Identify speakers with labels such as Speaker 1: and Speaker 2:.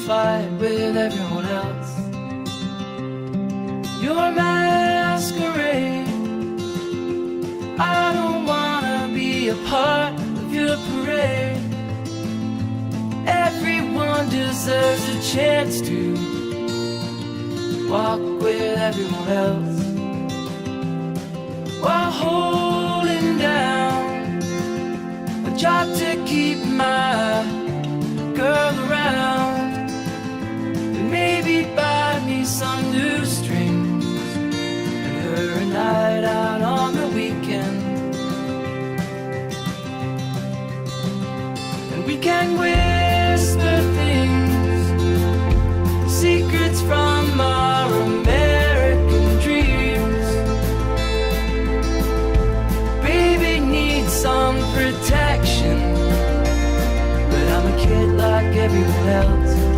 Speaker 1: fight with everyone else. Your masquerade, I don't wanna be a part of your parade. Everyone deserves a chance to walk with everyone else, while holding down a job to keep my girl around, and maybe buy me some new strings and her a night out on the weekend. And we can whisper things, secrets from our American dreams. Baby needs some protection, but I'm a kid like everyone else.